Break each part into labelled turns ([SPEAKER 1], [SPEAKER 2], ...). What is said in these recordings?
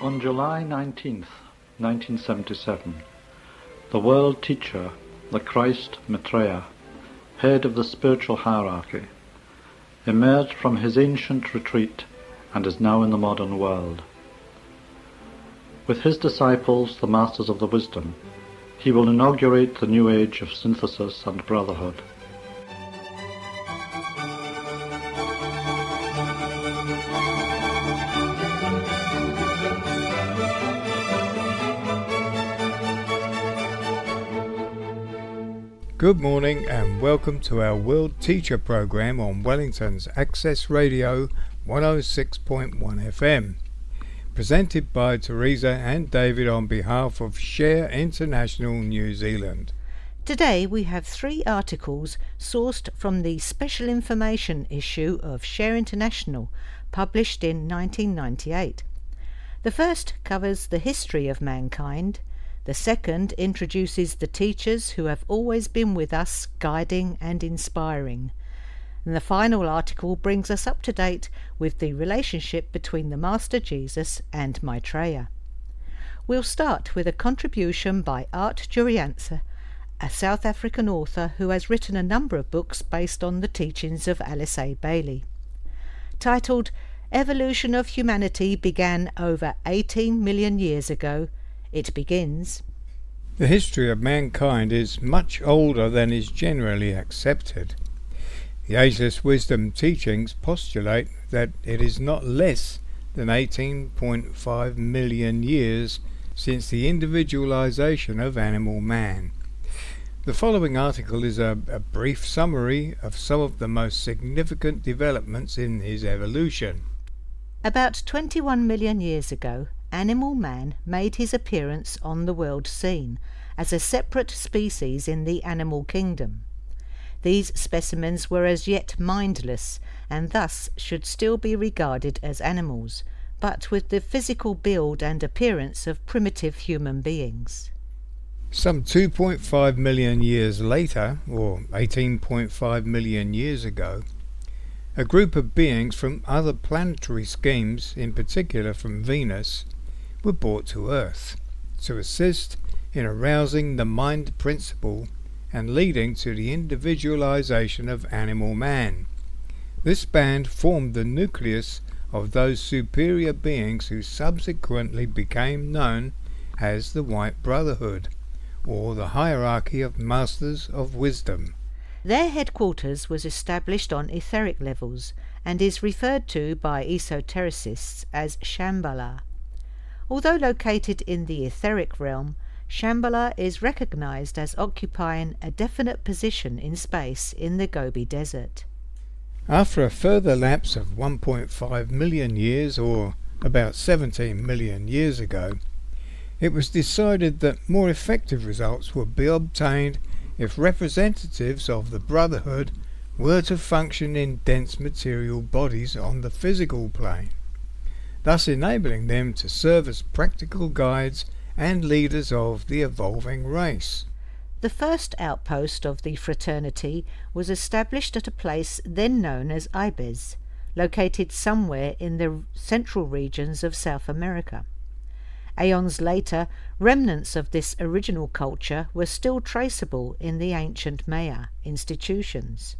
[SPEAKER 1] On July 19th, 1977, the world teacher, the Christ Maitreya, head of the spiritual hierarchy, emerged from his ancient retreat and is now in the modern world. With his disciples, the Masters of the Wisdom, he will inaugurate the new age of synthesis and brotherhood.
[SPEAKER 2] Good morning and welcome to our World Teacher program on Wellington's Access Radio 106.1 FM. Presented by Teresa and David on behalf of Share International New Zealand.
[SPEAKER 3] Today we have 3 articles sourced from the Special Information issue of Share International, published in 1998. The first covers the history of mankind. The second introduces the teachers who have always been with us, guiding and inspiring. And the final article brings us up to date with the relationship between the Master Jesus and Maitreya. We'll start with a contribution by Aart Jurriaanse, a South African author who has written a number of books based on the teachings of Alice A. Bailey. Titled Evolution of Humanity Began Over 18 Million Years Ago, it begins,
[SPEAKER 2] The history of mankind is much older than is generally accepted. The Ageless Wisdom teachings postulate that it is not less than 18.5 million years since the individualization of animal man. The following article is a brief summary of some of the most significant developments in his evolution.
[SPEAKER 3] About 21 million years ago, animal man made his appearance on the world scene as a separate species in the animal kingdom. These specimens were as yet mindless and thus should still be regarded as animals, but with the physical build and appearance of primitive human beings.
[SPEAKER 2] Some 2.5 million years later, or 18.5 million years ago, a group of beings from other planetary schemes, in particular from Venus, were brought to Earth to assist in arousing the mind principle and leading to the individualization of animal man. This band formed the nucleus of those superior beings who subsequently became known as the White Brotherhood, or the hierarchy of Masters of Wisdom.
[SPEAKER 3] Their headquarters was established on etheric levels and is referred to by esotericists as Shambhala. Although located in the etheric realm, Shambhala is recognized as occupying a definite position in space in the Gobi Desert.
[SPEAKER 2] After a further lapse of 1.5 million years, or about 17 million years ago, it was decided that more effective results would be obtained if representatives of the Brotherhood were to function in dense material bodies on the physical plane, thus enabling them to serve as practical guides and leaders of the evolving race.
[SPEAKER 3] The first outpost of the fraternity was established at a place then known as Ibis, located somewhere in the central regions of South America. Aeons later, remnants of this original culture were still traceable in the ancient Maya institutions.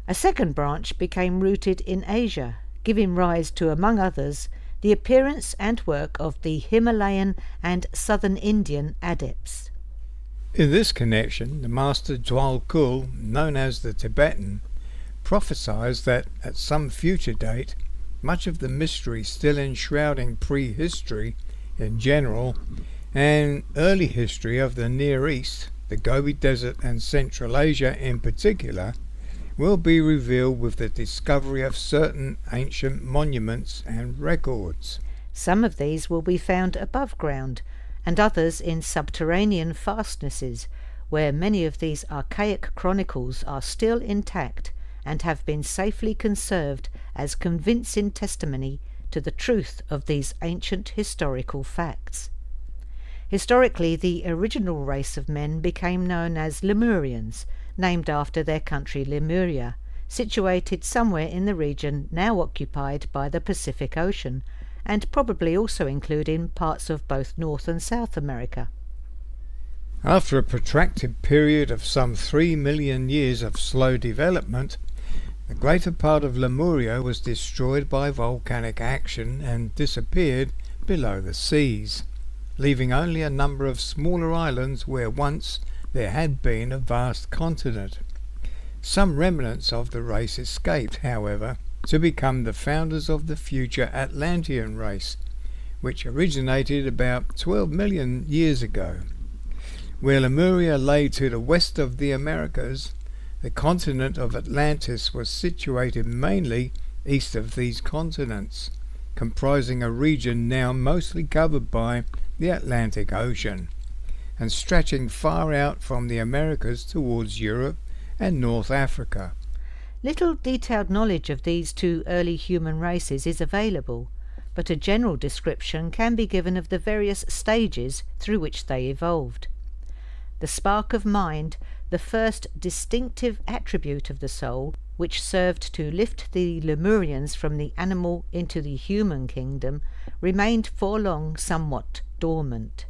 [SPEAKER 3] A second branch became rooted in Asia, giving rise to, among others, the appearance and work of the Himalayan and southern Indian adepts.
[SPEAKER 2] In this connection, the Master Kul, known as the Tibetan, prophesies that at some future date, much of the mystery still enshrouding prehistory in general and early history of the Near East, the Gobi Desert and Central Asia in particular, will be revealed with the discovery of certain ancient monuments and records.
[SPEAKER 3] Some of these will be found above ground, and others in subterranean fastnesses, where many of these archaic chronicles are still intact and have been safely conserved as convincing testimony to the truth of these ancient historical facts. Historically, the original race of men became known as Lemurians, named after their country Lemuria, situated somewhere in the region now occupied by the Pacific Ocean, and probably also including parts of both North and South America.
[SPEAKER 2] After a protracted period of some 3 million years of slow development, the greater part of Lemuria was destroyed by volcanic action and disappeared below the seas, leaving only a number of smaller islands where once there had been a vast continent. Some remnants of the race escaped, however, to become the founders of the future Atlantean race, which originated about 12 million years ago. Where Lemuria lay to the west of the Americas, the continent of Atlantis was situated mainly east of these continents, comprising a region now mostly covered by the Atlantic Ocean, and stretching far out from the Americas towards Europe and North Africa.
[SPEAKER 3] Little detailed knowledge of these two early human races is available, but a general description can be given of the various stages through which they evolved. The spark of mind, the first distinctive attribute of the soul, which served to lift the Lemurians from the animal into the human kingdom, remained for long somewhat dormant.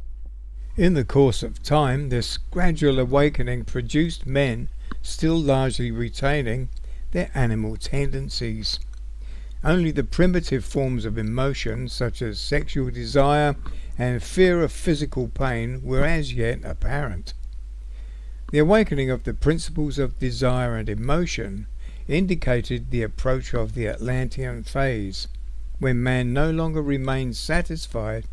[SPEAKER 2] In the course of time, this gradual awakening produced men still largely retaining their animal tendencies. Only the primitive forms of emotion, such as sexual desire and fear of physical pain, were as yet apparent. The awakening of the principles of desire and emotion indicated the approach of the Atlantean phase, when man no longer remained satisfied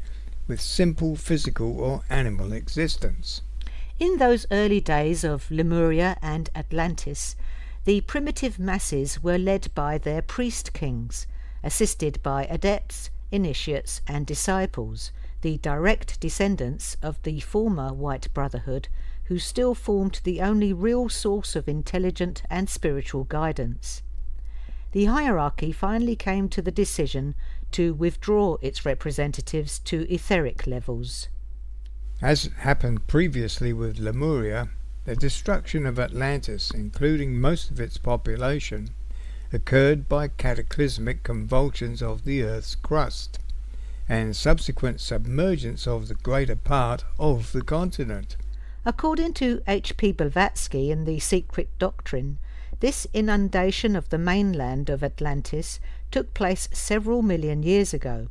[SPEAKER 2] with simple physical or animal existence.
[SPEAKER 3] In those early days of Lemuria and Atlantis, the primitive masses were led by their priest kings, assisted by adepts, initiates, and disciples, the direct descendants of the former White Brotherhood, who still formed the only real source of intelligent and spiritual guidance. The hierarchy finally came to the decision to withdraw its representatives to etheric levels.
[SPEAKER 2] As happened previously with Lemuria, the destruction of Atlantis, including most of its population, occurred by cataclysmic convulsions of the Earth's crust, and subsequent submergence of the greater part of the continent.
[SPEAKER 3] According to H.P. Blavatsky in The Secret Doctrine, this inundation of the mainland of Atlantis took place several million years ago.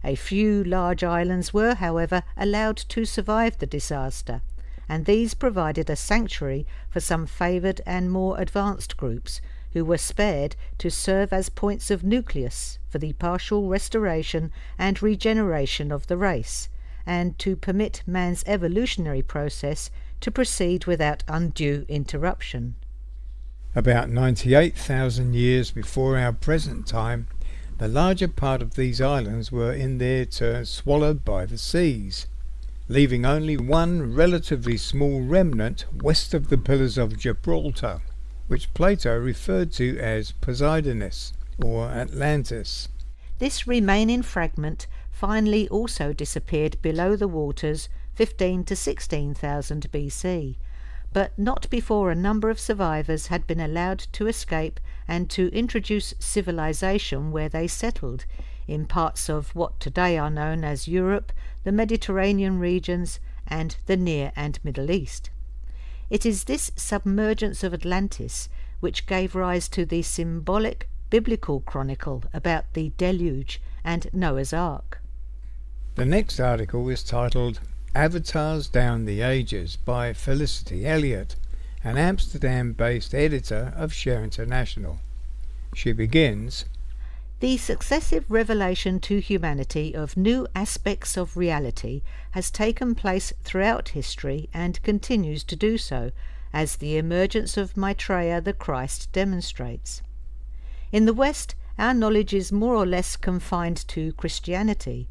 [SPEAKER 3] A few large islands were, however, allowed to survive the disaster, and these provided a sanctuary for some favoured and more advanced groups, who were spared to serve as points of nucleus for the partial restoration and regeneration of the race, and to permit man's evolutionary process to proceed without undue interruption.
[SPEAKER 2] About 98,000 years before our present time, the larger part of these islands were in their turn swallowed by the seas, leaving only one relatively small remnant west of the Pillars of Gibraltar, which Plato referred to as Poseidonis, or Atlantis.
[SPEAKER 3] This remaining fragment finally also disappeared below the waters 15 to 16,000 BC, but not before a number of survivors had been allowed to escape and to introduce civilization where they settled, in parts of what today are known as Europe, the Mediterranean regions, and the Near and Middle East. It is this submergence of Atlantis which gave rise to the symbolic biblical chronicle about the deluge and Noah's Ark.
[SPEAKER 2] The next article is titled Avatars Down the Ages by Felicity Elliott, an Amsterdam-based editor of Share International. She begins,
[SPEAKER 3] The successive revelation to humanity of new aspects of reality has taken place throughout history and continues to do so, as the emergence of Maitreya the Christ demonstrates. In the West, our knowledge is more or less confined to Christianity,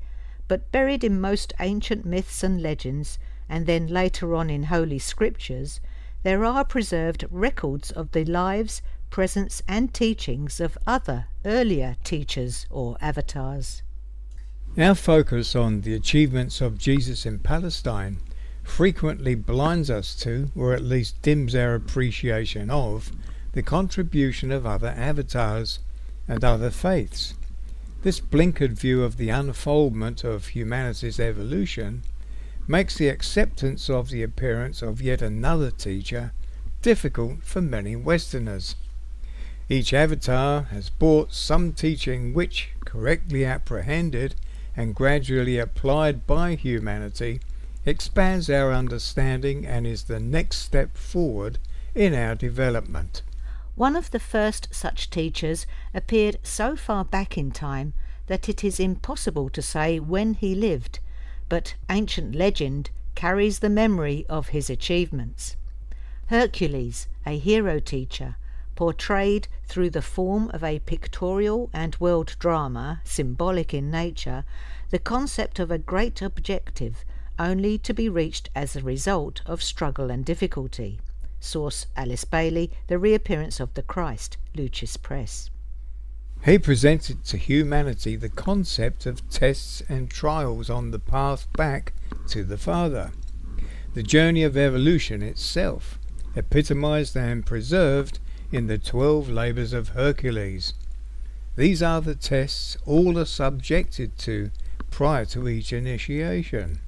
[SPEAKER 3] but buried in most ancient myths and legends, and then later on in holy scriptures, there are preserved records of the lives, presence, and teachings of other earlier teachers or avatars.
[SPEAKER 2] Our focus on the achievements of Jesus in Palestine frequently blinds us to, or at least dims our appreciation of, the contribution of other avatars and other faiths. This blinkered view of the unfoldment of humanity's evolution makes the acceptance of the appearance of yet another teacher difficult for many Westerners. Each avatar has brought some teaching which, correctly apprehended and gradually applied by humanity, expands our understanding and is the next step forward in our development.
[SPEAKER 3] One of the first such teachers appeared so far back in time that it is impossible to say when he lived, but ancient legend carries the memory of his achievements. Hercules, a hero teacher, portrayed through the form of a pictorial and world drama, symbolic in nature, the concept of a great objective only to be reached as a result of struggle and difficulty. Source: Alice Bailey, The Reappearance of the Christ, Lucis Press.
[SPEAKER 2] He presented to humanity the concept of tests and trials on the path back to the Father. The journey of evolution itself, epitomized and preserved in the 12 labours of Hercules. These are the tests all are subjected to prior to each initiation.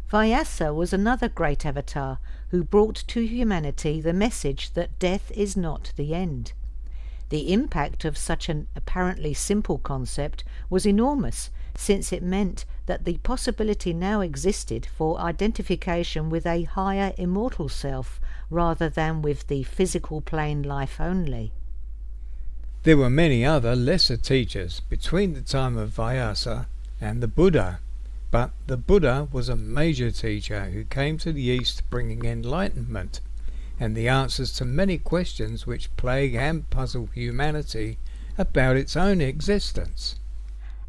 [SPEAKER 3] Vyasa was another great avatar who brought to humanity the message that death is not the end. The impact of such an apparently simple concept was enormous, since it meant that the possibility now existed for identification with a higher immortal self rather than with the physical plane life only.
[SPEAKER 2] There were many other lesser teachers between the time of Vyasa and the Buddha, but the Buddha was a major teacher who came to the East bringing enlightenment and the answers to many questions which plague and puzzle humanity about its own existence.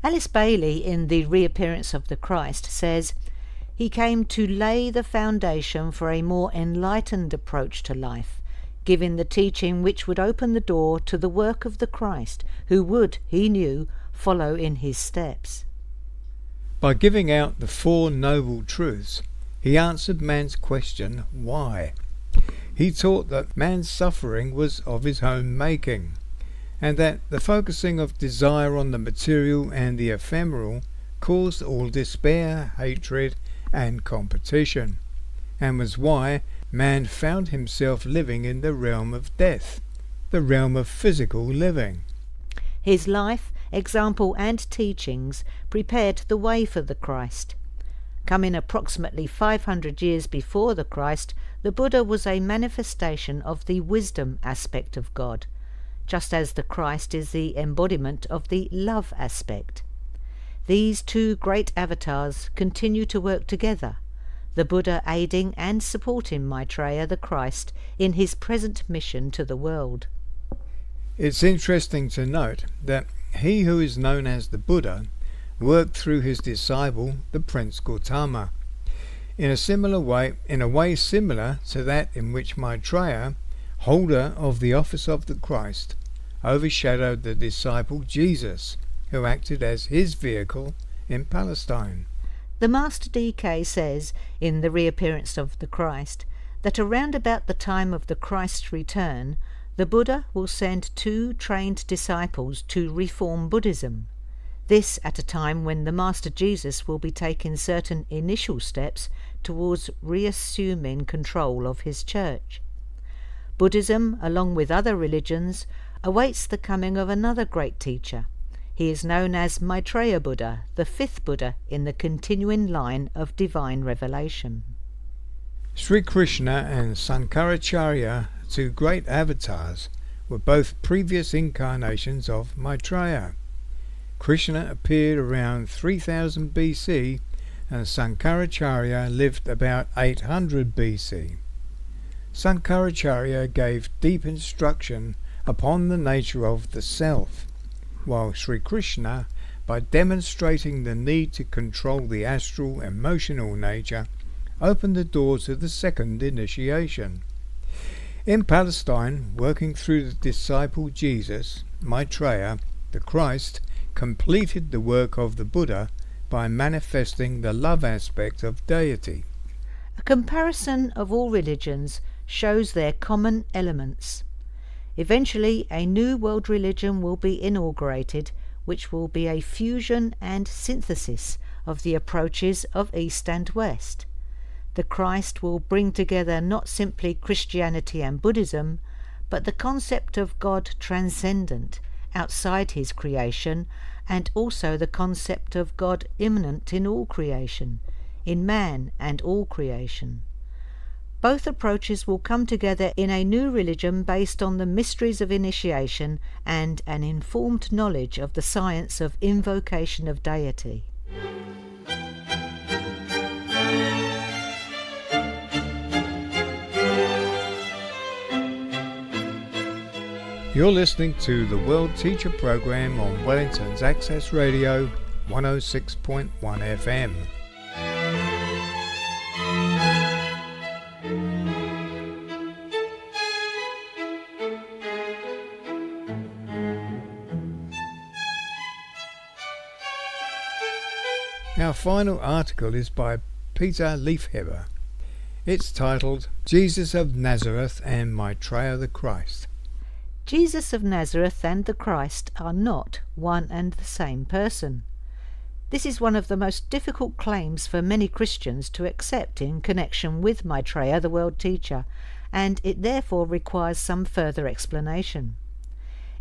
[SPEAKER 3] Alice Bailey, in The Reappearance of the Christ, says, "He came to lay the foundation for a more enlightened approach to life, giving the teaching which would open the door to the work of the Christ, who would, he knew, follow in his steps."
[SPEAKER 2] By giving out the 4 noble truths, he answered man's question, why? He taught that man's suffering was of his own making, and that the focusing of desire on the material and the ephemeral caused all despair, hatred, and competition, and was why man found himself living in the realm of death, the realm of physical living.
[SPEAKER 3] His life, example, and teachings prepared the way for the Christ. Coming approximately 500 years before the Christ, the Buddha was a manifestation of the wisdom aspect of God, just as the Christ is the embodiment of the love aspect. These 2 great avatars continue to work together, the Buddha aiding and supporting Maitreya the Christ in his present mission to the world.
[SPEAKER 2] It's interesting to note that he who is known as the Buddha worked through his disciple, the Prince Gautama, in a way similar to that in which Maitreya, holder of the office of the Christ, overshadowed the disciple Jesus, who acted as his vehicle in Palestine.
[SPEAKER 3] The Master DK says, in The Reappearance of the Christ, that around about the time of the Christ's return, the Buddha will send 2 trained disciples to reform Buddhism. This at a time when the Master Jesus will be taking certain initial steps towards reassuming control of his church. Buddhism, along with other religions, awaits the coming of another great teacher. He is known as Maitreya Buddha, the 5th Buddha in the continuing line of divine revelation.
[SPEAKER 2] Sri Krishna and Sankaracharya, 2 great avatars, were both previous incarnations of Maitreya. Krishna appeared around 3000 BC and Sankaracharya lived about 800 BC. Sankaracharya gave deep instruction upon the nature of the self, while Sri Krishna, by demonstrating the need to control the astral emotional nature, opened the door to the second initiation. In Palestine, working through the disciple Jesus, Maitreya, the Christ, completed the work of the Buddha by manifesting the love aspect of deity.
[SPEAKER 3] A comparison of all religions shows their common elements. Eventually, a new world religion will be inaugurated, which will be a fusion and synthesis of the approaches of East and West. The Christ will bring together not simply Christianity and Buddhism, but the concept of God transcendent, outside his creation, and also the concept of God immanent in all creation, in man and all creation. Both approaches will come together in a new religion based on the mysteries of initiation and an informed knowledge of the science of invocation of deity.
[SPEAKER 2] You're listening to the World Teacher Program on Wellington's Access Radio 106.1 FM. Our final article is by Peter Leafheber. It's titled Jesus of Nazareth and Maitreya the Christ.
[SPEAKER 3] Jesus of Nazareth and the Christ are not one and the same person. This is one of the most difficult claims for many Christians to accept in connection with Maitreya, the world teacher, and it therefore requires some further explanation.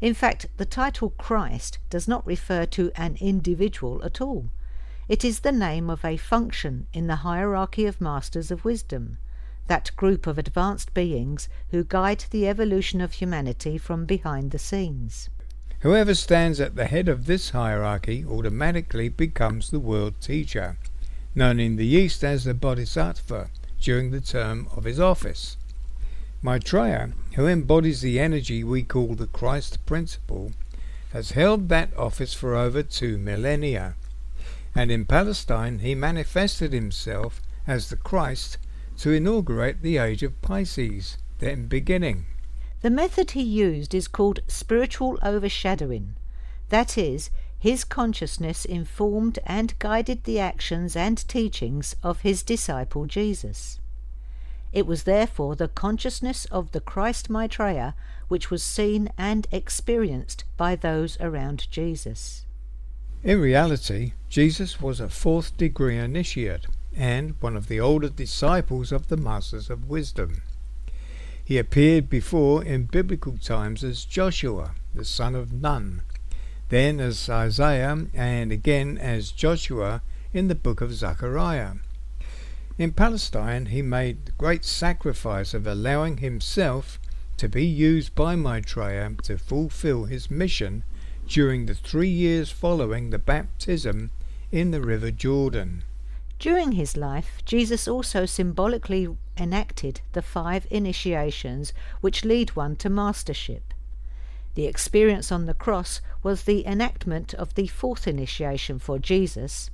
[SPEAKER 3] In fact, the title Christ does not refer to an individual at all. It is the name of a function in the hierarchy of Masters of Wisdom, that group of advanced beings who guide the evolution of humanity from behind the scenes.
[SPEAKER 2] Whoever stands at the head of this hierarchy automatically becomes the world teacher, known in the East as the Bodhisattva, during the term of his office. Maitreya, who embodies the energy we call the Christ principle, has held that office for over 2 millennia. And in Palestine he manifested himself as the Christ to inaugurate the age of Pisces, then beginning.
[SPEAKER 3] The method he used is called spiritual overshadowing. That is, his consciousness informed and guided the actions and teachings of his disciple Jesus. It was therefore the consciousness of the Christ Maitreya which was seen and experienced by those around Jesus.
[SPEAKER 2] In reality, Jesus was a 4th degree initiate and one of the older disciples of the Masters of Wisdom. He appeared before in biblical times as Joshua, the son of Nun, then as Isaiah, and again as Joshua in the book of Zechariah. In Palestine he made the great sacrifice of allowing himself to be used by Maitreya to fulfill his mission during the 3 years following the baptism in the river Jordan.
[SPEAKER 3] During his life, Jesus also symbolically enacted the 5 initiations which lead one to mastership. The experience on the cross was the enactment of the 4th initiation for Jesus.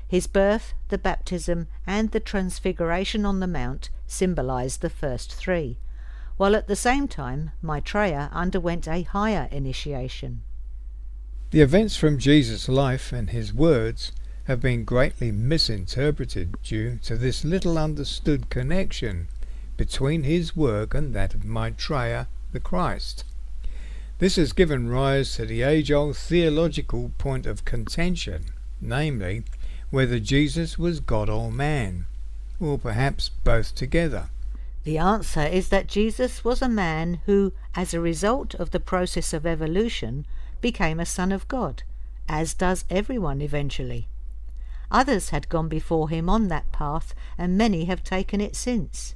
[SPEAKER 3] His birth, the baptism, and the transfiguration on the Mount symbolized the first 3, while at the same time Maitreya underwent a higher initiation.
[SPEAKER 2] The events from Jesus' life and his words have been greatly misinterpreted due to this little understood connection between his work and that of Maitreya the Christ. This has given rise to the age-old theological point of contention, namely, whether Jesus was God or man, or perhaps both together.
[SPEAKER 3] The answer is that Jesus was a man who, as a result of the process of evolution, became a son of God, as does everyone eventually. Others had gone before him on that path, and many have taken it since.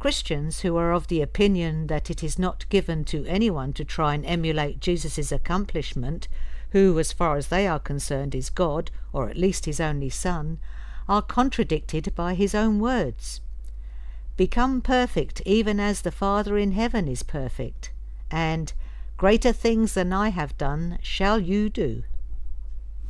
[SPEAKER 3] Christians who are of the opinion that it is not given to anyone to try and emulate Jesus' accomplishment, who, as far as they are concerned, is God, or at least his only Son, are contradicted by his own words. Become perfect even as the Father in heaven is perfect, and greater things than I have done shall you do.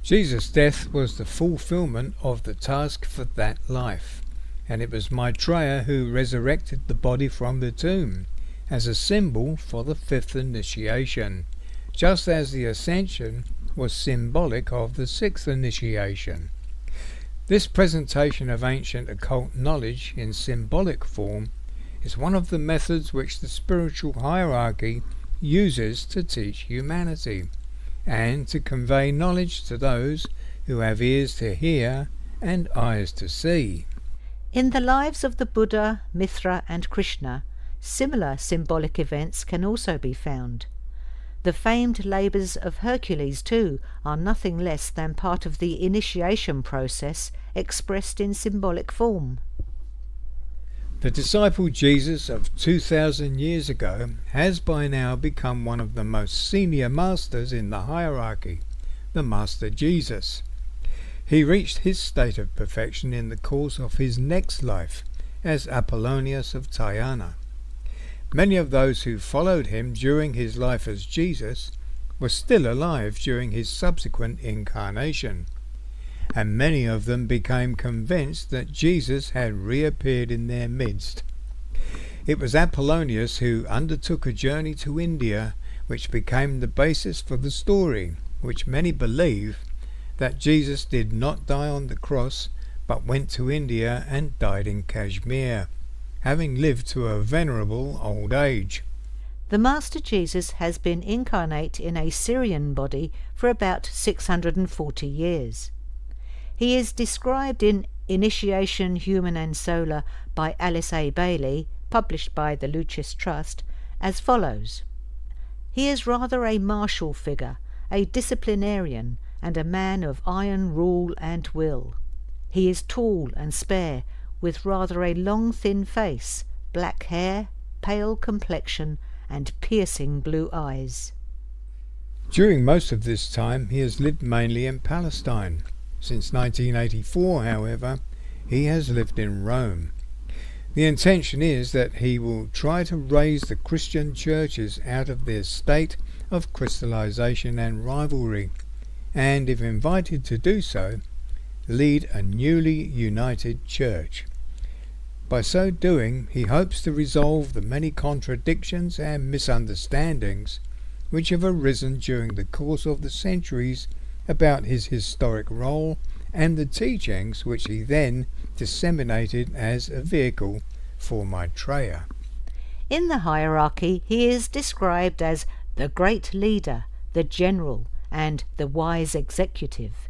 [SPEAKER 2] Jesus' death was the fulfillment of the task for that life, and it was Maitreya who resurrected the body from the tomb as a symbol for the 5th initiation, just as the ascension was symbolic of the 6th initiation. This presentation of ancient occult knowledge in symbolic form is one of the methods which the spiritual hierarchy uses to teach humanity, and to convey knowledge to those who have ears to hear and eyes to see.
[SPEAKER 3] In the lives of the Buddha, Mithra and Krishna, similar symbolic events can also be found. The famed labours of Hercules, too, are nothing less than part of the initiation process expressed in symbolic form.
[SPEAKER 2] The disciple Jesus of 2,000 years ago has by now become one of the most senior masters in the hierarchy, the Master Jesus. He reached his state of perfection in the course of his next life as Apollonius of Tyana. Many of those who followed him during his life as Jesus were still alive during his subsequent incarnation, and many of them became convinced that Jesus had reappeared in their midst. It was Apollonius who undertook a journey to India, which became the basis for the story, which many believe, that Jesus did not die on the cross, but went to India and died in Kashmir, having lived to a venerable old age.
[SPEAKER 3] The Master Jesus has been incarnate in a Syrian body for about 640 years. He is described in Initiation Human and Solar by Alice A. Bailey, published by the Lucis Trust, as follows. He is rather a martial figure, a disciplinarian, and a man of iron rule and will. He is tall and spare, with rather a long thin face, black hair, pale complexion, and piercing blue eyes.
[SPEAKER 2] During most of this time he has lived mainly in Palestine. Since 1984, however, he has lived in Rome. The intention is that he will try to raise the Christian churches out of their state of crystallization and rivalry, and, if invited to do so, lead a newly united church. By so doing, he hopes to resolve the many contradictions and misunderstandings which have arisen during the course of the centuries about his historic role and the teachings which he then disseminated as a vehicle for Maitreya.
[SPEAKER 3] In the hierarchy, he is described as the great leader, the general, and the wise executive.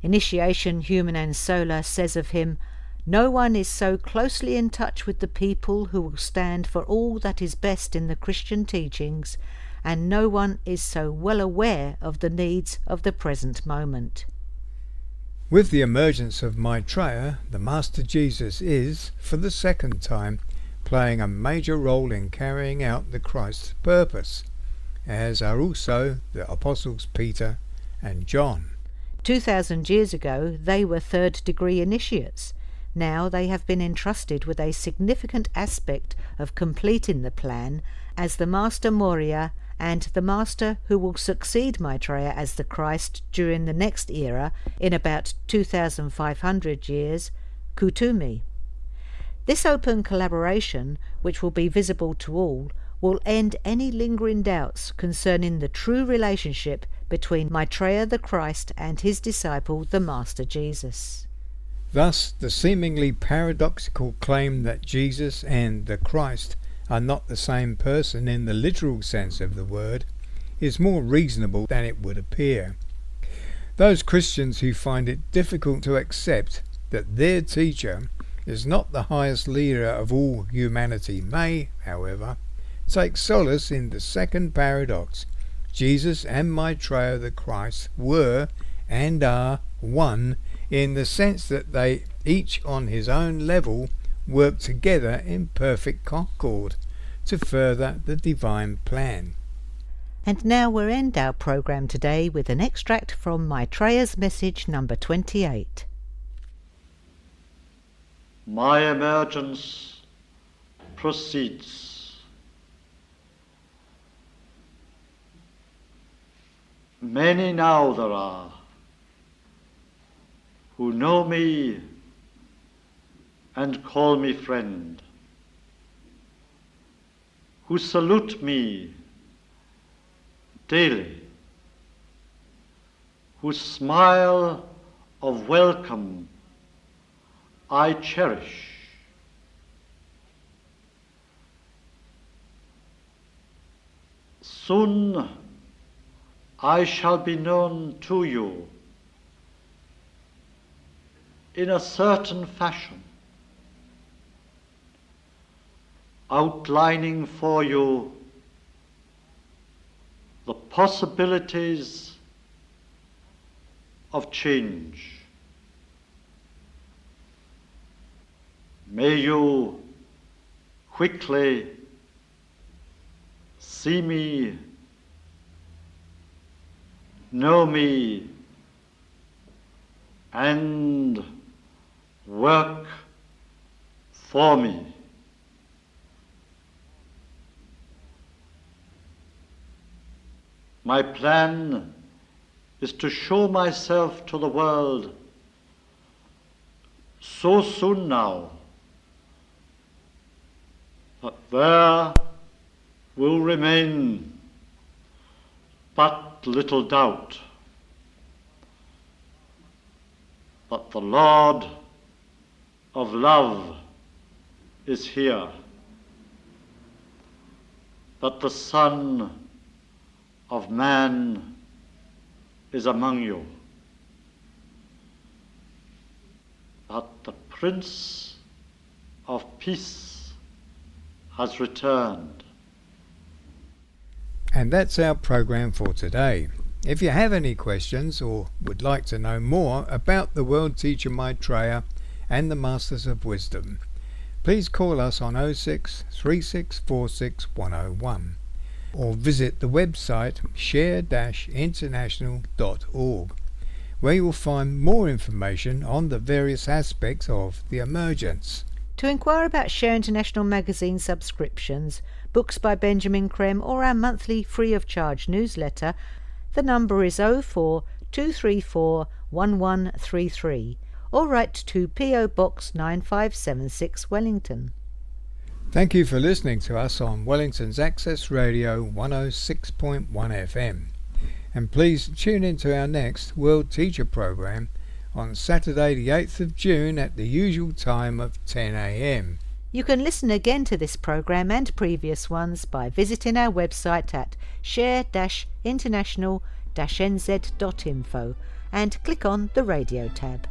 [SPEAKER 3] Initiation Human and Solar says of him, "No one is so closely in touch with the people who will stand for all that is best in the Christian teachings, and no one is so well aware of the needs of the present moment."
[SPEAKER 2] With the emergence of Maitreya, the Master Jesus is, for the second time, playing a major role in carrying out the Christ's purpose, as are also the Apostles Peter and John.
[SPEAKER 3] 2,000 years ago they were third-degree initiates. Now they have been entrusted with a significant aspect of completing the plan as the Master Moria and the Master who will succeed Maitreya as the Christ during the next era in about 2,500 years, Kutumi. This open collaboration, which will be visible to all, will end any lingering doubts concerning the true relationship between Maitreya the Christ and his disciple the Master Jesus.
[SPEAKER 2] Thus, the seemingly paradoxical claim that Jesus and the Christ are not the same person in the literal sense of the word is more reasonable than it would appear. Those Christians who find it difficult to accept that their teacher is not the highest leader of all humanity may, however, take solace in the second paradox. Jesus and Maitreya the Christ were and are one in the sense that they, each on his own level, work together in perfect concord to further the divine plan.
[SPEAKER 3] And now we'll end our programme today with an extract from Maitreya's message number 28.
[SPEAKER 1] My emergence proceeds. Many now there are who know me and call me friend, who salute me daily, whose smile of welcome I cherish. Soon I shall be known to you in a certain fashion, outlining for you the possibilities of change. May you quickly see me, know me, and work for me. My plan is to show myself to the world so soon now that there will remain but little doubt that the Lord of love is here, that the Son of Man is among you, that the Prince of Peace has returned.
[SPEAKER 2] And that's our program for today. If you have any questions or would like to know more about the World Teacher Maitreya and the Masters of Wisdom, please call us on 06 3646 101 or visit the website share-international.org, where you will find more information on the various aspects of the emergence.
[SPEAKER 3] To inquire about Share International magazine subscriptions, books by Benjamin Creme, or our monthly free of charge newsletter, the number is 04234 1133, or write to P.O. Box 9576 Wellington.
[SPEAKER 2] Thank you for listening to us on Wellington's Access Radio 106.1 FM. And please tune in to our next World Teacher program on Saturday the 8th of June at the usual time of 10 a.m.
[SPEAKER 3] You can listen again to this program and previous ones by visiting our website at share-international-nz.info and click on the radio tab.